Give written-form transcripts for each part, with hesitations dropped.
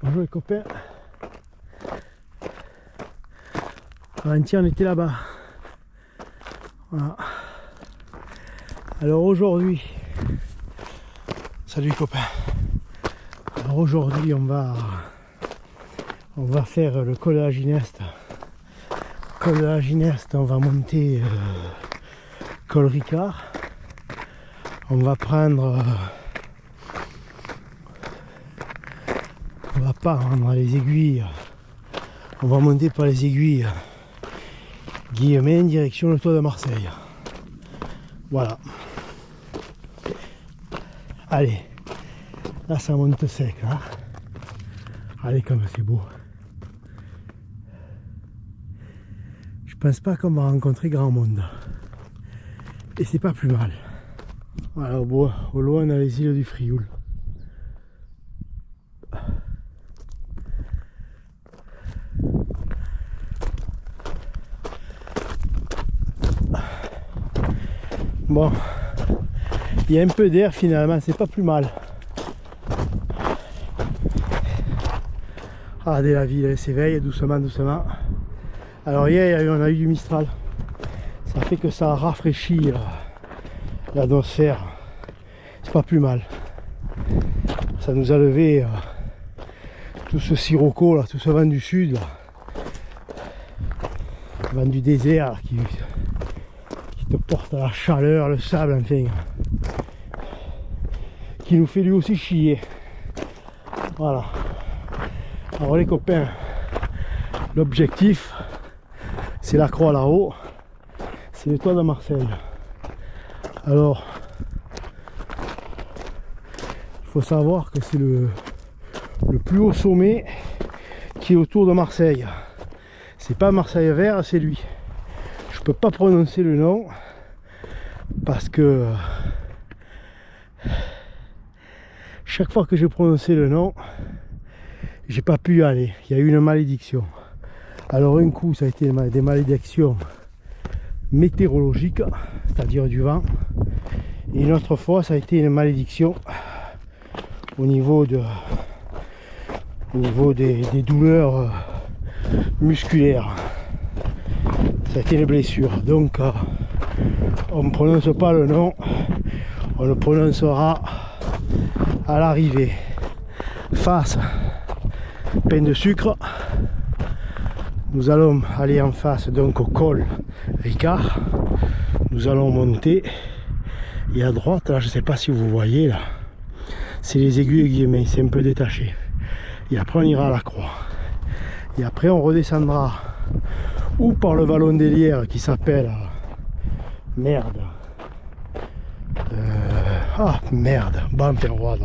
Bonjour les copains. Avant-hier on était là-bas. Voilà. Alors aujourd'hui, salut les copains. Alors aujourd'hui on va faire le col de la Gineste. Col de la Gineste, on va monter col Ricard. On va prendre on va pas prendre les aiguilles, on va monter par les aiguilles Guillemin direction le toit de Marseille. Voilà. Allez, là ça monte sec là. Allez comme c'est beau. Je pense pas qu'on va rencontrer grand monde. Et c'est pas plus mal. Voilà, au loin on a les îles du Frioul. Bon, il y a un peu d'air finalement, c'est pas plus mal. Regardez la ville, elle s'éveille doucement, doucement. Alors hier, on a eu du Mistral. Ça fait que ça rafraîchit l'atmosphère. C'est pas plus mal. Ça nous a levé tout ce sirocco, là, tout ce vent du sud. Là. Le vent du désert qui te porte la chaleur, le sable, enfin, qui nous fait lui aussi chier. Voilà. Alors les copains, l'objectif, c'est la croix là-haut, c'est le toit de Marseille. Alors, il faut savoir que c'est le plus haut sommet qui est autour de Marseille. C'est pas Marseille Vert, c'est lui. Je peux pas prononcer le nom parce que chaque fois que j'ai prononcé le nom, j'ai pas pu y aller. Il y a eu une malédiction. Alors un coup ça a été des malédictions météorologiques, c'est-à-dire du vent, et une autre fois ça a été une malédiction au niveau des douleurs musculaires. Ça a été une blessure. Donc on ne prononce pas le nom, on le prononcera à l'arrivée. Face, pain de sucre. Nous allons aller en face donc au col Ricard. Nous allons monter. Et à droite, là je ne sais pas si vous voyez là, c'est les aiguilles Guillemin, c'est un peu détaché. Et après on ira à la croix. Et après on redescendra ou par le vallon des Lières qui s'appelle merde. Banferroide.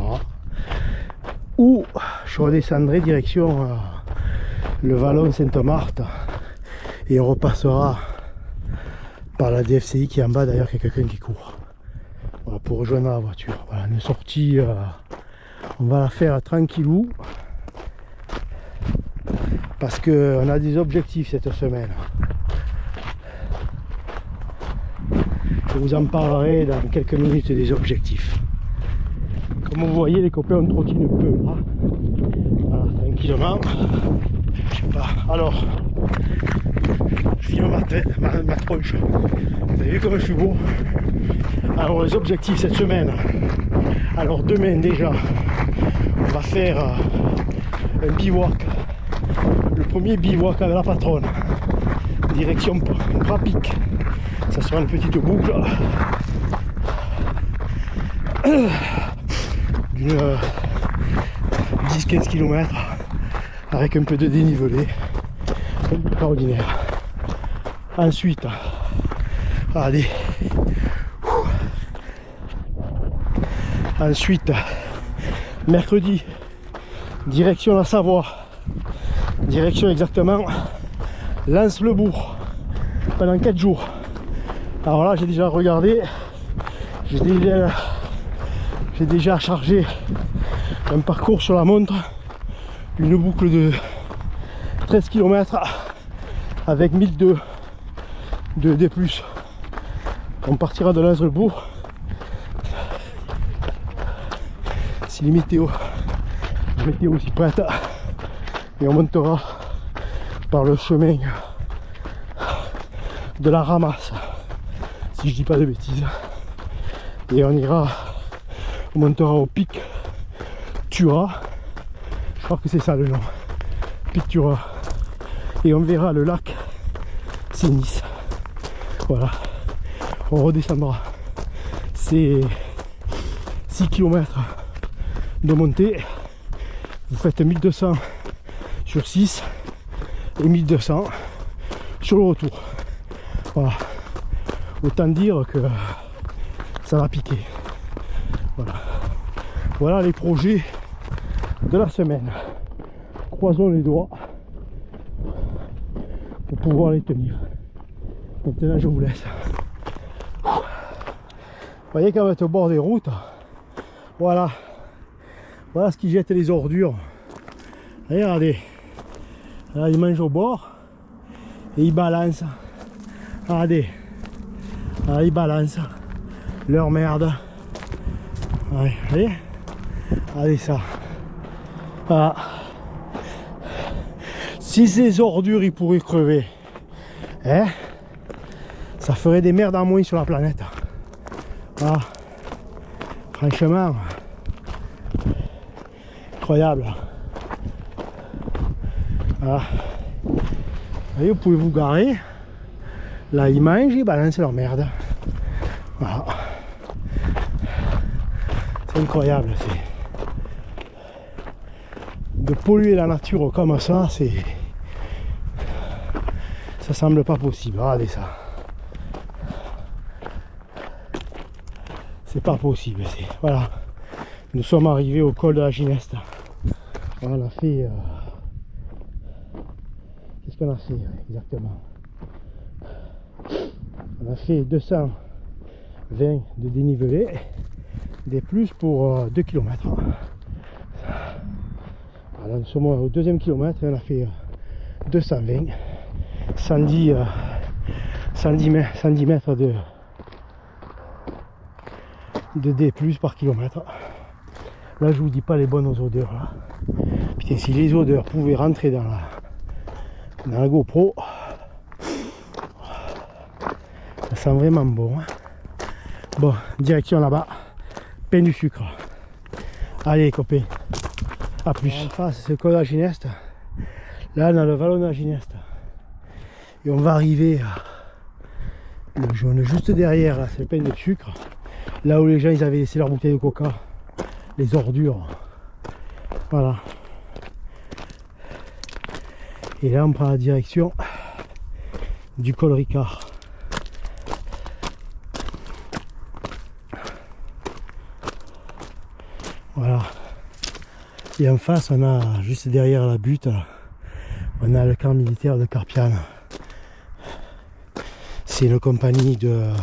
Ou je redescendrai direction le vallon Sainte-Marthe et on repassera par la DFCI qui est en bas. D'ailleurs il y a quelqu'un qui court, voilà, pour rejoindre la voiture. Voilà, une sortie, on va la faire tranquillou parce qu'on a des objectifs cette semaine. Je vous en parlerai dans quelques minutes des objectifs. Comme vous voyez, les copains, on trottine un peu là. Voilà, tranquillement. Je sais pas. Alors, je filme ma tronche. Vous avez vu comme je suis beau. Alors, les objectifs cette semaine. Alors, demain déjà, on va faire un bivouac. Le premier bivouac avec la patronne. Direction Prapic. Ça sera une petite boucle d'une 10-15 km avec un peu de dénivelé. Extraordinaire. Ensuite, allez. Ensuite, mercredi, direction la Savoie. Direction exactement Lens-le-Bourg pendant 4 jours. Alors là j'ai déjà regardé, j'ai déjà chargé un parcours sur la montre, une boucle de 13 km avec 1002 de D+. On partira de Lens-le-Bourg si les météo s'y prête. et on montera par le chemin de la ramasse, si je dis pas de bêtises, et on montera au pic Tura, je crois que c'est ça le nom, pic Tura, et on verra le lac Sénis. Voilà, on redescendra, c'est 6 km de montée, vous faites 1200 sur 6 et 1200 sur le retour. Voilà, autant dire que ça va piquer. Voilà, voilà les projets de la semaine. Croisons les doigts pour pouvoir les tenir. Maintenant je vous laisse. Vous voyez quand même au bord des routes, voilà ce qui jette les ordures. Regardez, là ils mangent au bord et ils balancent. Regardez, là ils balancent leur merde. Ouais, voyez, regardez ça. Voilà. Si ces ordures ils pourraient crever, hein, ça ferait des merdes en moins sur la planète. Voilà. Franchement, incroyable. Voilà. Vous voyez, vous pouvez vous garer. Là, ils mangent, ils balancent leur merde. Voilà. C'est incroyable. De polluer la nature comme ça, ça semble pas possible. Regardez ça. C'est pas possible. Voilà. Nous sommes arrivés au col de la Gineste. Voilà, on a fait. Qu'est-ce qu'on a fait exactement? On a fait 220 de dénivelé, des plus pour 2 km. Voilà, nous sommes au deuxième kilomètre et on a fait 220, 110 mètres de D plus par kilomètre. Là je vous dis pas les bonnes odeurs là. Putain, si les odeurs pouvaient rentrer dans la GoPro, ça sent vraiment bon, hein. Bon, direction là-bas, pain du sucre. Allez copains, à plus. En face c'est le col de la Gineste. Là on a le vallon de la Gineste. Et on va arriver à le jaune juste derrière, c'est le pain de sucre. Là où les gens ils avaient laissé leur bouteille de coca, les ordures. Voilà. Et là on prend la direction du col Ricard. Voilà. Et en face on a, juste derrière la butte, on a le camp militaire de Carpiane. C'est une compagnie de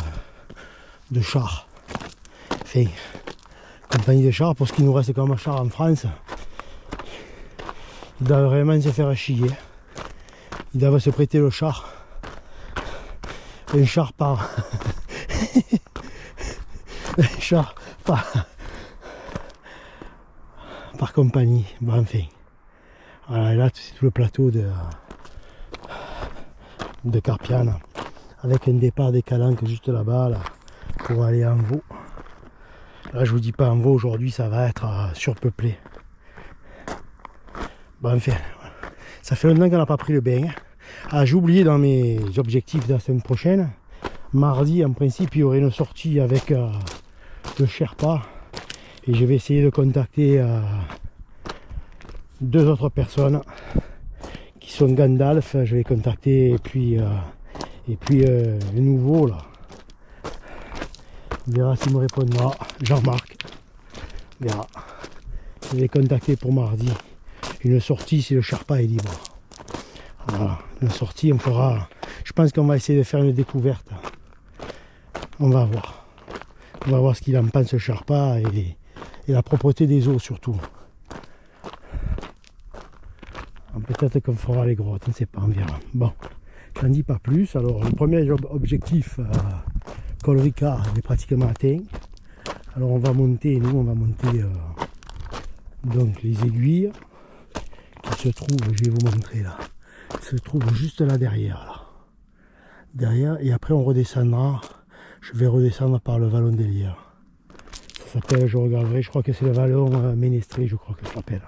chars. Enfin, compagnie de chars, pour ce qui nous reste comme char en France, ils doivent vraiment se faire chier. Ils doivent se prêter le char. Un char par... un char par compagnie. Bon, enfin. Voilà, là c'est tout le plateau de Carpiane. Avec un départ des Calanques juste là-bas, là, pour aller en Vaud. Là je vous dis pas, en Vaud aujourd'hui ça va être surpeuplé. Bon enfin, ça fait longtemps qu'on n'a pas pris le bain. Ah, j'ai oublié dans mes objectifs de la semaine prochaine, mardi en principe il y aurait une sortie avec le Sherpa. Et je vais essayer de contacter 2 autres personnes qui sont Gandalf. Je vais contacter et puis le nouveau là, on verra s'il me répondra, Jean-Marc, on verra. Je vais contacter pour mardi une sortie si le Sherpa est libre. Voilà, une sortie, on fera, je pense qu'on va essayer de faire une découverte. On va voir ce qu'il en pense, ce Sherpa, et la propreté des eaux surtout. Peut-être qu'on fera les grottes, on ne sait pas, on verra. Bon, je n'en dis pas plus. Alors le premier objectif, col Ricard, est pratiquement atteint. Alors on va monter donc les aiguilles qui se trouve, je vais vous montrer là, se trouve juste là derrière. Là. Derrière, et après on redescendra. Je vais redescendre par le vallon des Lières. Ça s'appelle, je regarderai, je crois que c'est le vallon Ménestrel, je crois que ça s'appelle.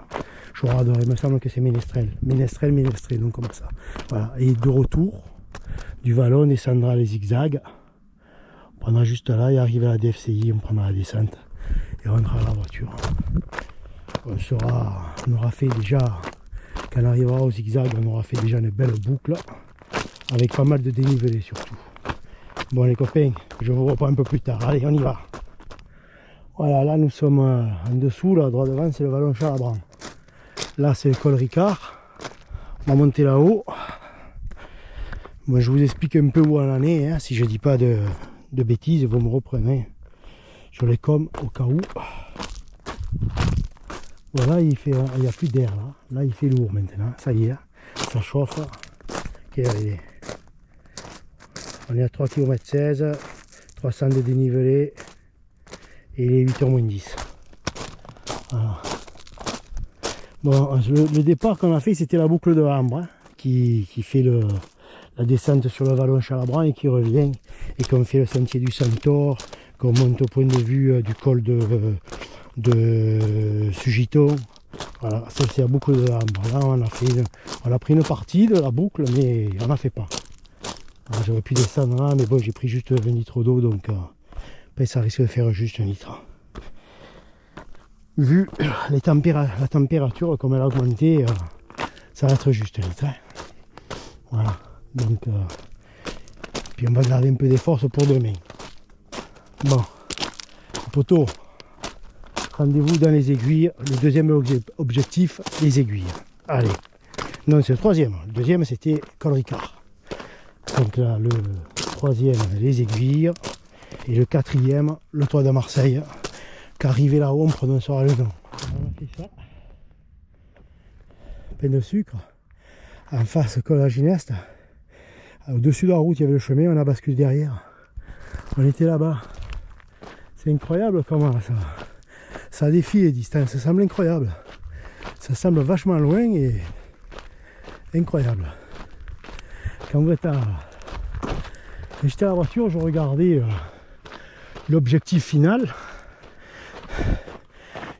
Je regarderai, il me semble que c'est Ménestrel. Ménestrel, donc comme ça. Voilà. Et de retour du vallon, on descendra les zigzags. On prendra juste là et arrivé à la DFCI, on prendra la descente et on rentrera à la voiture. On aura fait déjà, quand on arrivera au zigzag, on aura fait déjà une belle boucle avec pas mal de dénivelé surtout. Bon les copains, je vous reprends un peu plus tard. Allez, on y va. Voilà, là nous sommes en dessous, là, droit devant, c'est le vallon Chalabran. Là, c'est le col Ricard. On va monter là-haut. Moi, je vous explique un peu où on en est. Hein. Si je dis pas de bêtises, vous me reprenez. Je les comme au cas où. Voilà, il n'y a plus d'air là. Là, il fait lourd maintenant. Ça y est, ça chauffe. Okay, allez. On est à 3 km 16, 300 de dénivelé. Et il est 8h moins 10. Voilà. Bon, le départ qu'on a fait, c'était la boucle de Hambre, hein, qui fait la descente sur le vallon Chalabran et qui revient. Et qu'on fait le sentier du Centaure, qu'on monte au point de vue du col de Sugiton. Voilà, ça c'est la boucle de Hambre. Là, on a pris une partie de la boucle, mais on n'a fait pas. J'aurais pu descendre là, mais bon, j'ai pris juste 20 litres d'eau, donc après ça risque de faire juste 1 litre. Vu la température, comme elle a augmenté, ça va être juste 1 litre. Hein. Voilà, donc puis on va garder un peu des forces pour demain. Bon, poteau, rendez-vous dans les aiguilles. Le deuxième objectif, les aiguilles. Allez, non, c'est le troisième. Le deuxième, c'était col Ricard. Donc là, le troisième, les aiguilles. Et le quatrième, le toit de Marseille. Qu'arrivé là-haut, on prononcera le nom. On a fait ça. Plein de sucre. En face, col la Gineste. Au-dessus de la route, il y avait le chemin, on a basculé derrière. On était là-bas. C'est incroyable comment ça défie les distances. Ça semble incroyable. Ça semble vachement loin et incroyable. Quand j'étais à la voiture, je regardais l'objectif final.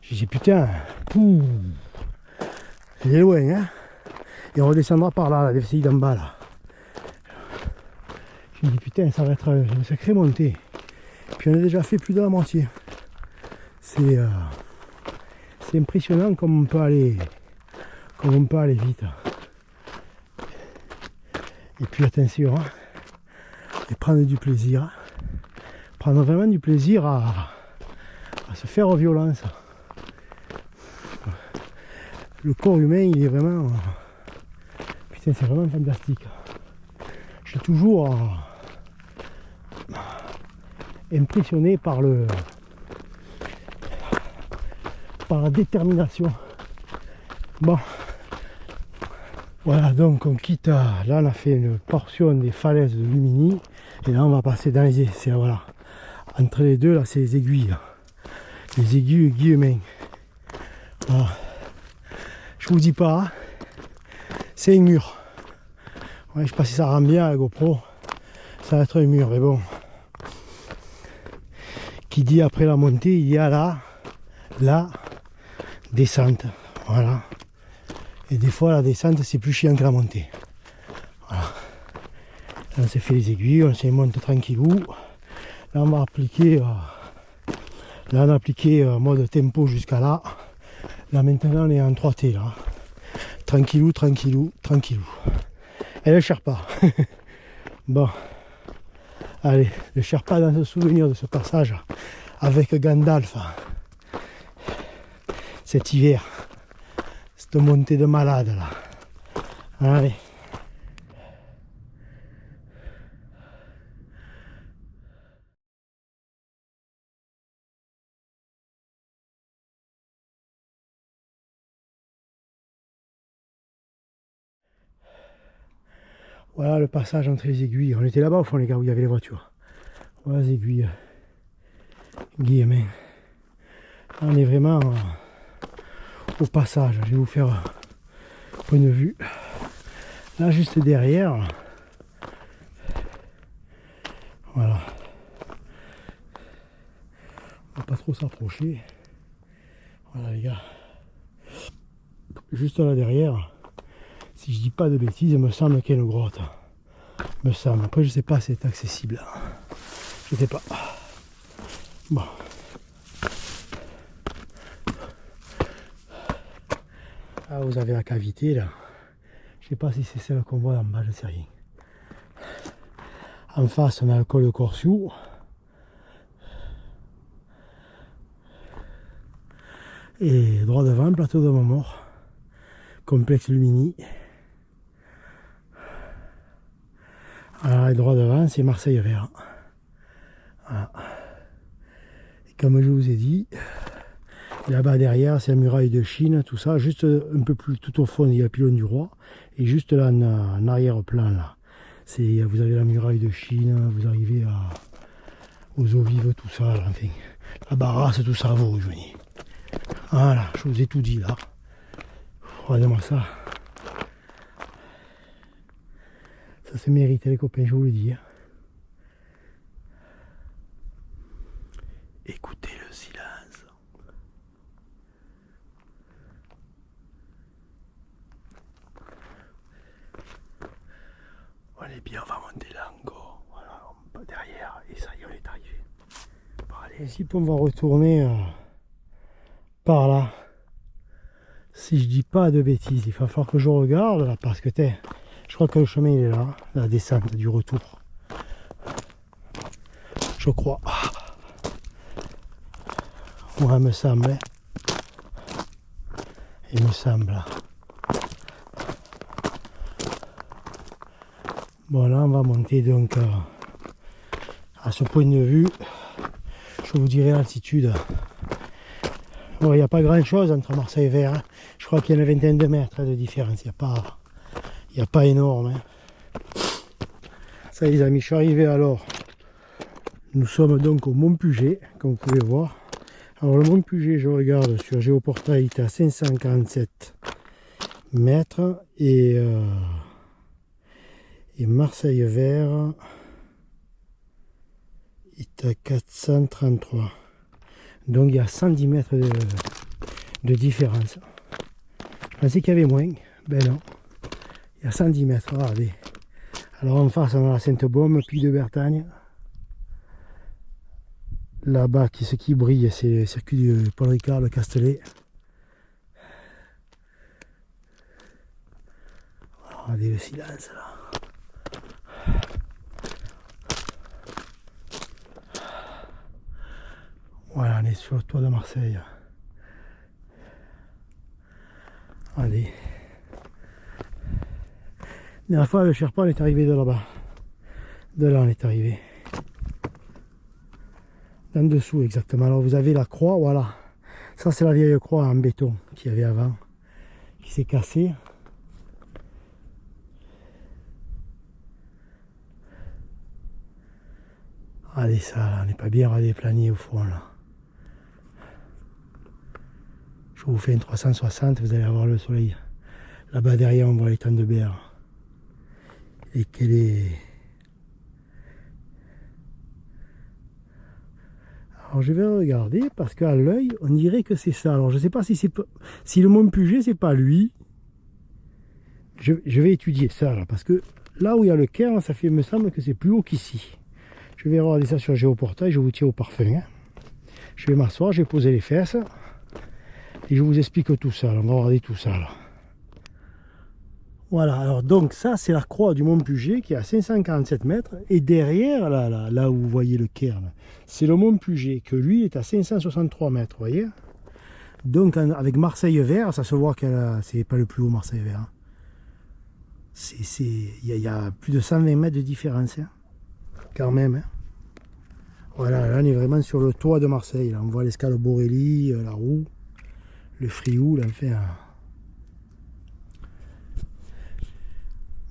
J'ai dit putain, il est loin, hein. Et on redescendra par là, la DFCI d'en bas là. J'ai dit putain, ça va être une sacrée montée. Puis on a déjà fait plus de la moitié. C'est impressionnant comme on peut aller vite. Et puis attention, hein, et prendre du plaisir. Prendre vraiment du plaisir à se faire violence. Le corps humain, il est vraiment... Putain, c'est vraiment fantastique. Je suis toujours impressionné par la détermination. Bon, voilà, donc on quitte. Là, on a fait une portion des falaises de Lumini. Et là, on va passer dans les... Voilà. Entre les deux, là, c'est les aiguilles. Là. Les aiguilles humains. Voilà. Je vous dis pas, hein, c'est un mur. Ouais, je sais pas si ça rend bien à la GoPro. Ça va être un mur, mais bon. Qui dit après la montée, il y a la descente. Voilà. Et des fois, la descente, c'est plus chiant que la montée. Voilà. Là, on s'est fait les aiguilles, on s'est monté tranquillou. Là, on va appliquer... là, on a appliqué mode tempo jusqu'à là. Là, maintenant, on est en 3T, là. Tranquillou, tranquillou, tranquillou. Et le Sherpa. Bon. Allez, le Sherpa dans ce souvenir de ce passage avec Gandalf. Cet hiver. Cette montée de malade, là. Allez. Voilà le passage entre les aiguilles. On était là-bas au fond, les gars, où il y avait les voitures. Voilà les aiguilles. Guillemets. On est vraiment au passage. Je vais vous faire point de vue. Là, juste derrière, voilà. On va pas trop s'approcher. Voilà les gars. Juste là derrière, si je dis pas de bêtises, il me semble qu'il y a une grotte. Me semble. Après, je sais pas si c'est accessible. Je sais pas. Bon. Ah, vous avez la cavité là. Je sais pas si c'est celle qu'on voit en bas, je sais rien. En face, on a le col de Corsiou. Et droit devant, plateau de Montmort. Complexe Lumini. Alors, et droit devant, c'est Marseille Vert. Voilà. Et comme je vous ai dit, là-bas derrière, c'est la muraille de Chine, tout ça. Juste un peu plus tout au fond, il y a le pylône du roi. Et juste là, en arrière-plan, là, vous avez la muraille de Chine, vous arrivez aux eaux vives, tout ça, là, enfin, la barasse, tout ça, vous rejoignez. Voilà, je vous ai tout dit là. Regardez-moi ça. Ça se mérite les copains, je vous le dis. Écoutez le silence. On est bien, on va monter là encore. Voilà, on va derrière et ça y est, on est arrivé. Bon, allez, si on va retourner par là. Si je dis pas de bêtises, il va falloir que je regarde là parce que je crois que le chemin il est là, la descente du retour. Je crois. Ouais, me semble. Il me semble. Bon, là on va monter donc à ce point de vue. Je vous dirai l'altitude. Bon, il n'y a pas grand chose entre Marseille et Vert. Hein. Je crois qu'il y a une vingtaine de mètres de différence. Il n'y a pas énorme. Hein. Ça les amis, je suis arrivé alors. Nous sommes donc au Mont Puget, comme vous pouvez voir. Alors le Mont Puget, je regarde sur Géoportail, il est à 547 mètres. Et Marseille Vert est à 433. Donc il y a 110 mètres de différence. Je pensais qu'il y avait moins. Ben non. Il y a 110 mètres. Regardez. Alors en face, on a la Sainte-Baume, Puy de Bertagne. Là-bas, ce qui brille, c'est le circuit du Paul Ricard, le Castellet. Regardez le silence là. Voilà, on est sur le toit de Marseille. Allez. La dernière fois, le Sherpa, on est arrivé de là-bas. De là, on est arrivé. En dessous, exactement. Alors, vous avez la croix, voilà. Ça, c'est la vieille croix en béton qu'il y avait avant, qui s'est cassée. Allez, ça, là, on n'est pas bien redéplané au fond, là. Je vous fais une 360, vous allez avoir le soleil. Là-bas derrière, on voit les Temps de Berre. Et quelle est... Alors je vais regarder parce qu'à l'œil, on dirait que c'est ça. Alors je ne sais pas si le Mont Puget, c'est pas lui. Je vais étudier ça là, parce que là où il y a le cairn, ça fait, me semble que c'est plus haut qu'ici. Je vais regarder ça sur Géoportail, je vous tiens au parfum. Hein. Je vais m'asseoir, je vais poser les fesses. Et je vous explique tout ça, là. On va regarder tout ça là. Voilà, alors donc ça c'est la croix du Mont Puget qui est à 547 mètres. Et derrière, là où vous voyez le cairn, c'est le Mont Puget, que lui est à 563 mètres, vous voyez. Donc avec Marseille Vert, ça se voit que c'est pas le plus haut Marseille Vert. Hein. Il y a plus de 120 mètres de différence, hein. Quand même. Hein. Voilà, là on est vraiment sur le toit de Marseille. Là. On voit l'escale Borelli, la roue. Le Frioul, enfin.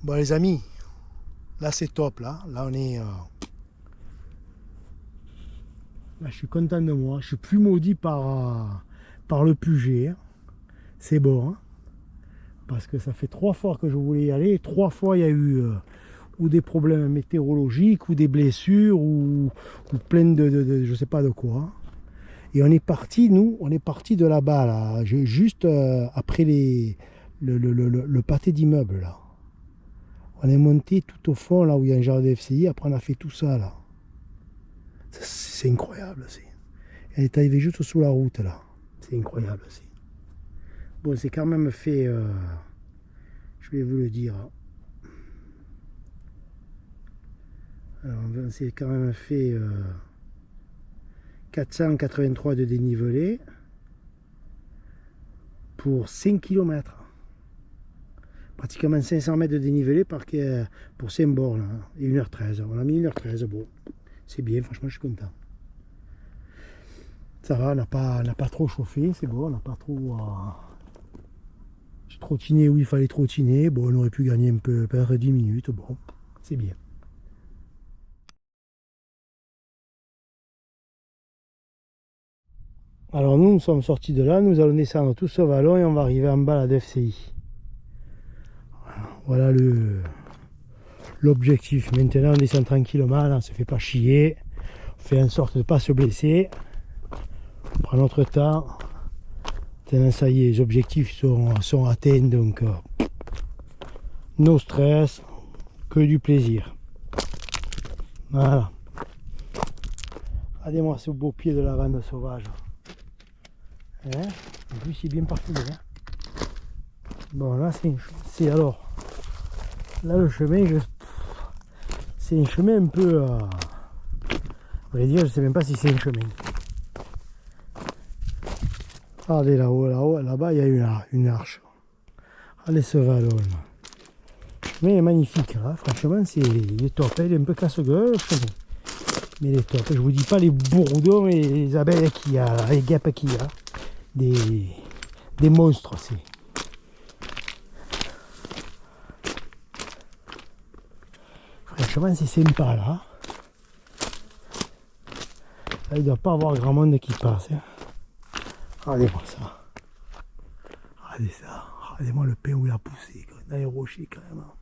Bon les amis, là c'est top là. Là on est. Là, je suis content de moi. Je suis plus maudit par le Puget. Hein. C'est bon. Hein. Parce que ça fait 3 fois que je voulais y aller. 3 fois il y a eu ou des problèmes météorologiques, ou des blessures, ou plein de je sais pas de quoi. Et on est parti, nous, on est parti de là-bas, là, juste après le pâté d'immeubles, là. On est monté tout au fond, là où il y a un jardin de FCI, après on a fait tout ça, là. C'est incroyable, c'est. On est arrivé juste sous la route, là. C'est incroyable, c'est. Bon, c'est quand même fait, je vais vous le dire. Alors, c'est quand même fait 483 de dénivelé pour 5 km. Pratiquement 500 mètres de dénivelé pour 5 bornes, hein, et 1h13. On a mis 1h13, bon, c'est bien, franchement, je suis content. Ça va, on n'a pas trop chauffé, c'est bon, on n'a pas trop. J'ai trottiné où il fallait trottiner, bon, on aurait pu gagner un peu, peut-être 10 minutes, bon, c'est bien. Alors nous sommes sortis de là, nous allons descendre tout ce vallon et on va arriver en bas à la DFCI. Voilà l'objectif. Maintenant on descend tranquillement, on ne se fait pas chier, on fait en sorte de ne pas se blesser, on prend notre temps. Maintenant ça y est, les objectifs sont atteints, donc no stress, que du plaisir. Voilà. Regardez-moi ce beau pied de lavande sauvage. Hein, en plus il est bien parfumé. Hein. Bon là c'est alors. Là le chemin, c'est un chemin un peu. À vrai dire, je sais même pas si c'est un chemin. Regardez là-haut, là-bas il y a une arche. Regardez ce vallon. Le chemin est magnifique, là. Franchement il est top. Il est un peu casse-gueule le chemin. Mais il est top. Je vous dis pas les bourdons et les abeilles qu'il y a, les guêpes qu'il y a. Des monstres, c'est. Franchement, c'est sympa là. Là, il ne doit pas avoir grand monde qui passe. Hein. Regardez-moi ça. Regardez ça. Regardez-moi le pain où il a poussé. Dans les rochers, carrément.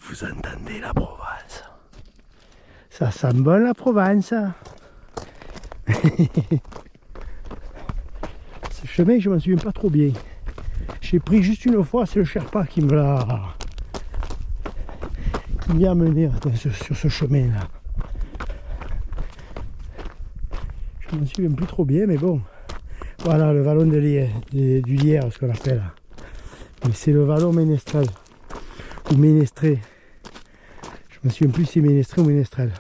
Vous entendez la Provence? Ça sent bon la Provence. Ce chemin, je m'en souviens pas trop bien. J'ai pris juste une fois, c'est le Sherpa qui m'y a amené sur ce chemin là. Je m'en souviens plus trop bien, mais bon. Voilà le vallon du Lierre, ce qu'on appelle. Mais c'est le vallon Ménestrel. Ou Ménestré. Je me souviens plus si c'est Ménestré ou Ménestrel.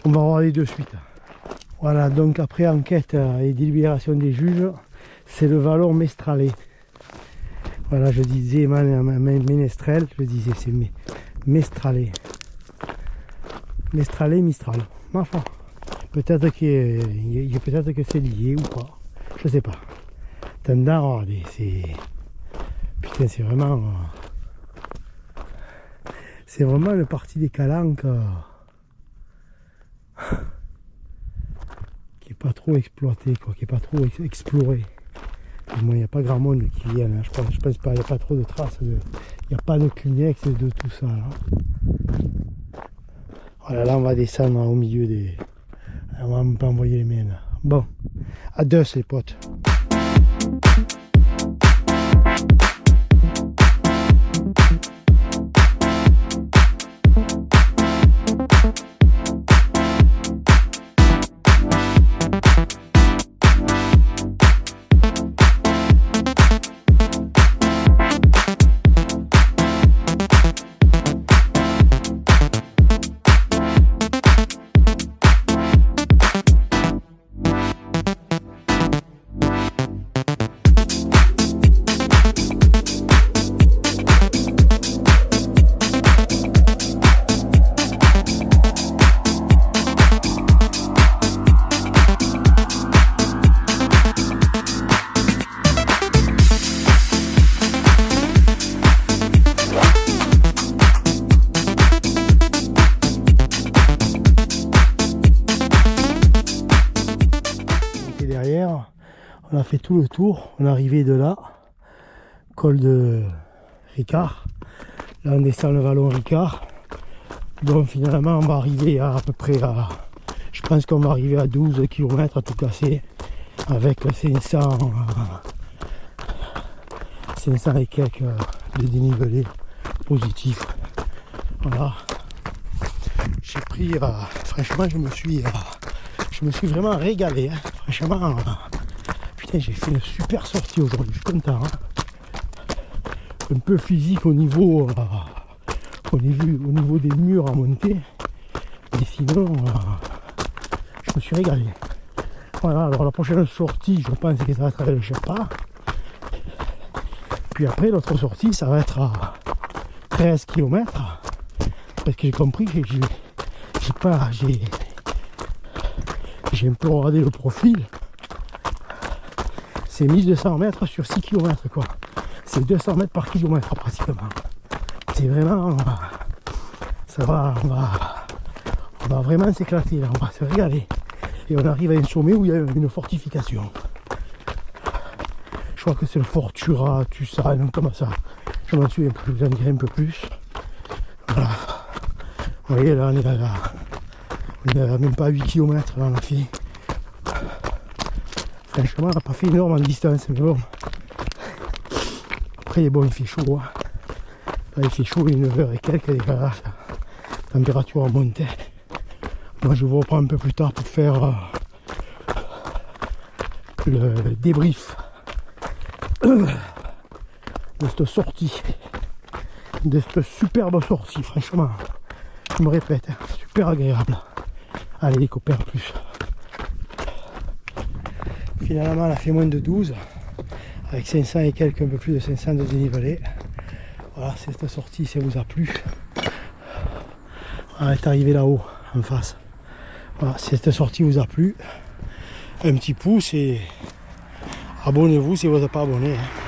On va regarder de suite. Voilà, donc après enquête et délibération des juges, c'est le vallon Mestralé. Voilà, je disais Ménestrel, je disais c'est Mestralé. Mestralé, Mistral. Ma foi. Peut-être que c'est lié ou pas. Je sais pas. Tendant, regardez, c'est. Putain, c'est vraiment. C'est vraiment le parti des Calanques qui est pas trop exploité, quoi, qui est pas trop exploré. Il n'y a pas grand monde qui vient, hein. Je pense pas, il n'y a pas trop de traces, il n'y a pas de Kleenex et de tout ça. Là. Voilà, là on va descendre au milieu des. On va pas envoyer les mains. Là. Bon, à deux les potes. derrière. On a fait tout le tour. On est arrivé de là, col de Ricard. Là on descend le vallon Ricard. Donc finalement on va arriver à peu près à... Je pense qu'on va arriver à 12 km à tout casser. Avec 500 et quelques de dénivelé positif. Voilà. J'ai pris... franchement je me suis vraiment régalé. Hein. Franchement... Putain, j'ai fait une super sortie aujourd'hui, je suis content. Hein. Un peu physique au niveau des murs à monter. Mais sinon, je me suis régalé. Voilà, alors la prochaine sortie, je pense que ça va être avec le Sherpa. Puis après, l'autre sortie, ça va être à 13 km. Parce que j'ai compris que j'ai un peu regardé le profil. C'est 1200 mètres sur 6 km quoi. C'est 200 mètres par kilomètre pratiquement. C'est vraiment... Ça va, on va vraiment s'éclater là, on va se régaler. Et on arrive à un sommet où il y a une fortification. Je crois que c'est le Fortura, tu sais, donc comme ça. Je m'en souviens plus, vous en direz un peu plus. Voilà. Vous voyez là, on est à même pas 8 km là, on a fait. Franchement, on n'a pas fait énorme en distance, mais bon. Après, bon, il fait chaud. Hein. Là, il fait chaud, il est 9h et quelques, déjà là, la température a monté. Moi, je vous reprends un peu plus tard pour faire le débrief de cette sortie, de cette superbe sortie, franchement. Je me répète, hein, super agréable. Allez, les copains, plus. Finalement, elle a fait moins de 12, avec 500 et quelques, un peu plus de 500 de dénivelé. Voilà, cette sortie, ça vous a plu. On est arrivé là-haut, en face. Voilà, si cette sortie vous a plu, un petit pouce et abonnez-vous si vous n'êtes pas abonné. Hein.